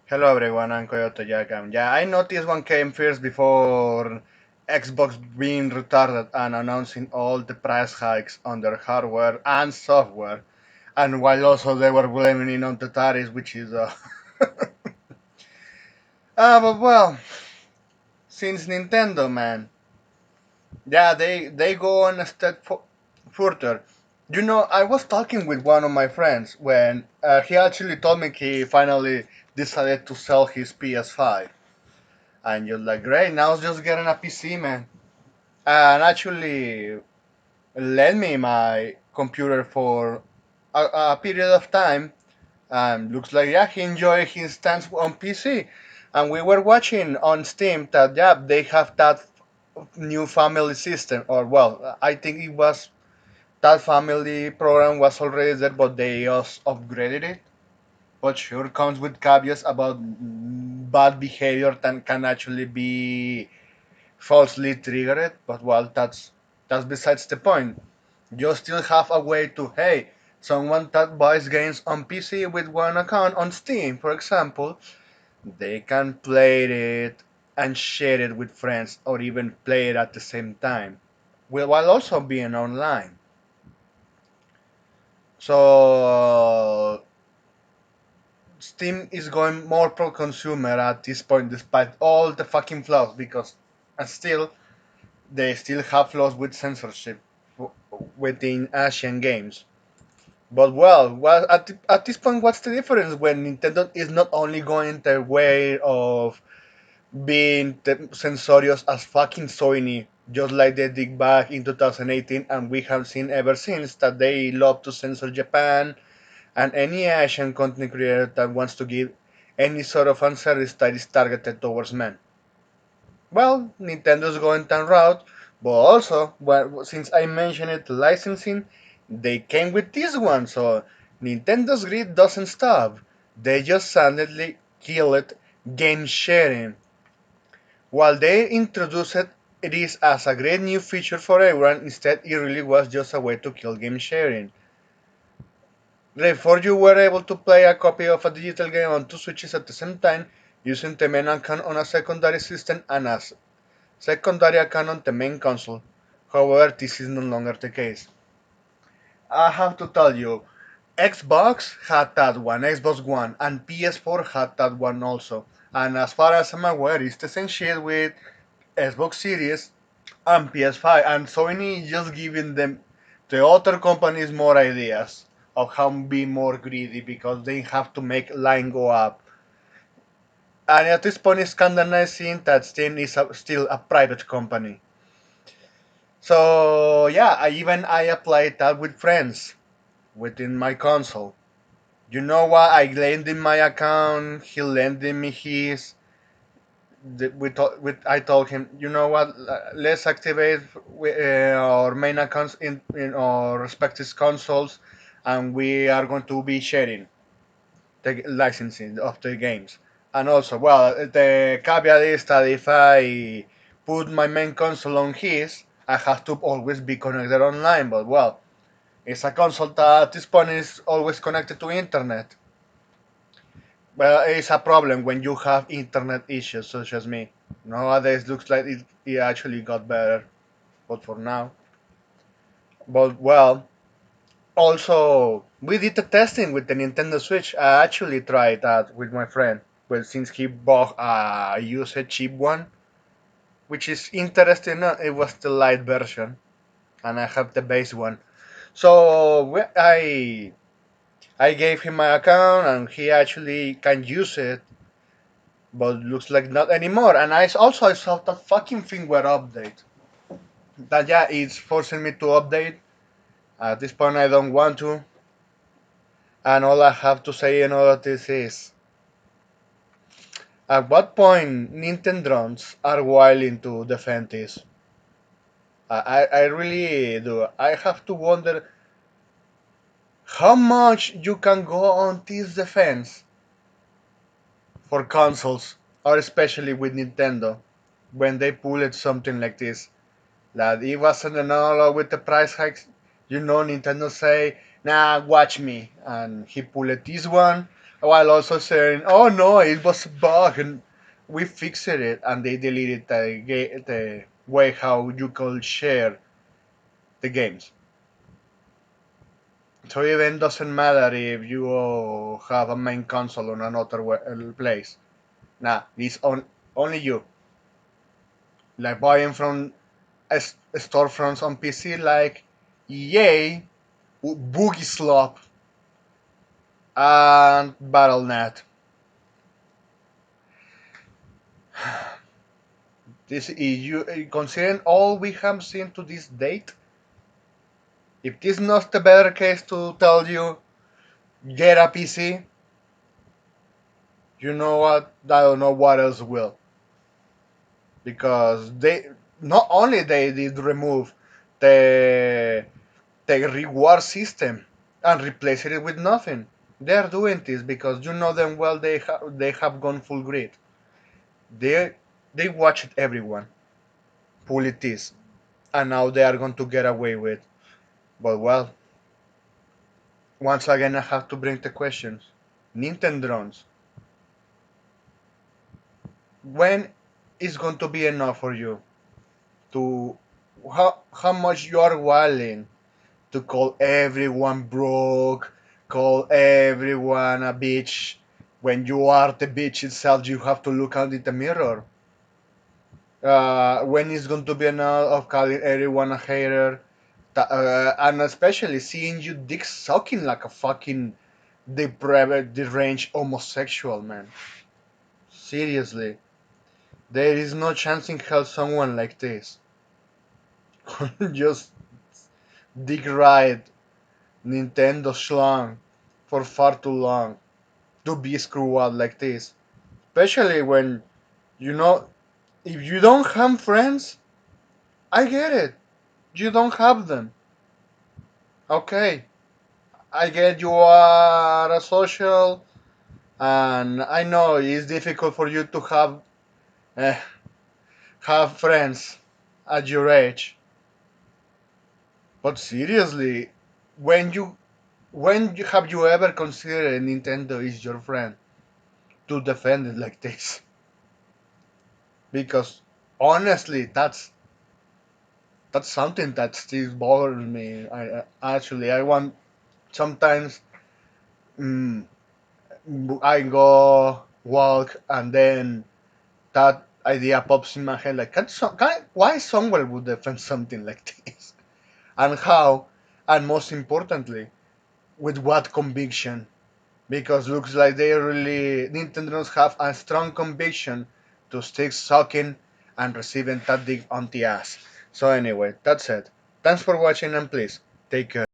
Hello everyone, I'm Coyote Jackam. Yeah, I noticed one came first before Xbox being retarded and announcing all the price hikes on their hardware and software, and while also they were blaming it on the tariffs, which is but well, since Nintendo, man, yeah, they go on a step further. You know, I was talking with one of my friends when he actually told me he finally decided to sell his PS5. And you're like, great, now it's just getting a PC, man. And actually lend me my computer for a period of time. And looks like, yeah, he enjoyed his stance on PC. And we were watching on Steam that, yeah, they have that new family system. Or, well, I think it was that family program was already there, but they just upgraded it. But sure comes with caveats about bad behavior that can actually be falsely triggered, but well, that's besides the point. You still have a way to, hey, someone that buys games on PC with one account on Steam, for example, they can play it and share it with friends or even play it at the same time, while also being online. So Steam is going more pro consumer at this point, despite all the fucking flaws, because still they still have flaws with censorship within Asian games. But well, at this point, what's the difference when Nintendo is not only going their way of being censorious as fucking Sony, just like they did back in 2018, and we have seen ever since that they love to censor Japan and any Asian content creator that wants to give any sort of fan service that is targeted towards men. Well, Nintendo's going that route, but also, well, since I mentioned it, licensing, they came with this one, so Nintendo's greed doesn't stop. They just suddenly killed game sharing. While they introduced it is as a great new feature for everyone, instead it really was just a way to kill game sharing. Before you were able to play a copy of a digital game on two switches at the same time, using the main account on a secondary system and a secondary account on the main console. However, this is no longer the case. I have to tell you, Xbox had that one, Xbox One, and PS4 had that one also. And as far as I'm aware, it's the same shit with Xbox Series and PS5. And Sony is just giving them the other companies more ideas of how to be more greedy because they have to make line go up. And at this point, it's kind of nice seeing that Steam is still a private company. So yeah, I applied that with friends within my console. You know what? I lent him my account. He lent me his. I told him, you know what? Let's activate our main accounts in our respective consoles, and we are going to be sharing the licensing of the games. And also, well, the caveat is that if I put my main console on his, I have to always be connected online. But well, it's a console that at this point is always connected to internet. Well, it's a problem when you have internet issues such as me. Nowadays, looks like it actually got better, but for now. But well, also we did the testing with the Nintendo Switch. I actually tried that with my friend, but since he bought a used cheap one, which is interesting, it was the light version, and I have the base one. So I gave him my account, and he actually can use it, but looks like not anymore. And I saw that fucking firmware update. That yeah, it's forcing me to update. At this point, I don't want to, and all I have to say in all of this is, at what point Nintendrons are willing to defend this? I really do. I have to wonder how much you can go on this defense for consoles, or especially with Nintendo, when they pull it something like this. That it wasn't enough with the price hikes. You know, Nintendo say, nah, watch me. And he pulled this one. while also saying, "Oh no, it was a bug and we fixed it," and they deleted the way how you could share the games. So even doesn't matter if you have a main console on another place. Nah, it's only you. Like buying from storefronts on PC like EA, Boogie Slop, and Battle.net. This is you considering all we have seen to this date. If this not the better case to tell you get a PC, you know what? I don't know what else will, because they not only they did remove the the reward system and replace it with nothing. They are doing this because you know them well. They have gone full grid. They they watched everyone pull it is, and now they are going to get away with. But well, once again, I have to bring the questions. Nintendo drones. When is going to be enough for you to how much you are willing to call everyone broke, call everyone a bitch. When you are the bitch itself, you have to look out in the mirror. When is going to be enough of calling everyone a hater, and especially seeing you dick sucking like a fucking depraved, deranged homosexual man. Seriously, there is no chance in hell someone like this just dick ride Nintendo schlong for far too long to be screwed out like this. Especially when, you know, if you don't have friends, I get it. You don't have them. Okay. I get you are a social, and I know it's difficult for you to uh, have friends at your age. But seriously, when you have you ever considered Nintendo is your friend to defend it like this? Because honestly, that's something that still bothers me. I want sometimes mm, I go walk and then that idea pops in my head like why someone would defend something like this and how, and most importantly, with what conviction, because looks like they really Nintendo's have a strong conviction to stick sucking and receiving that dig on the ass. So anyway, that's it. Thanks for watching and please take care.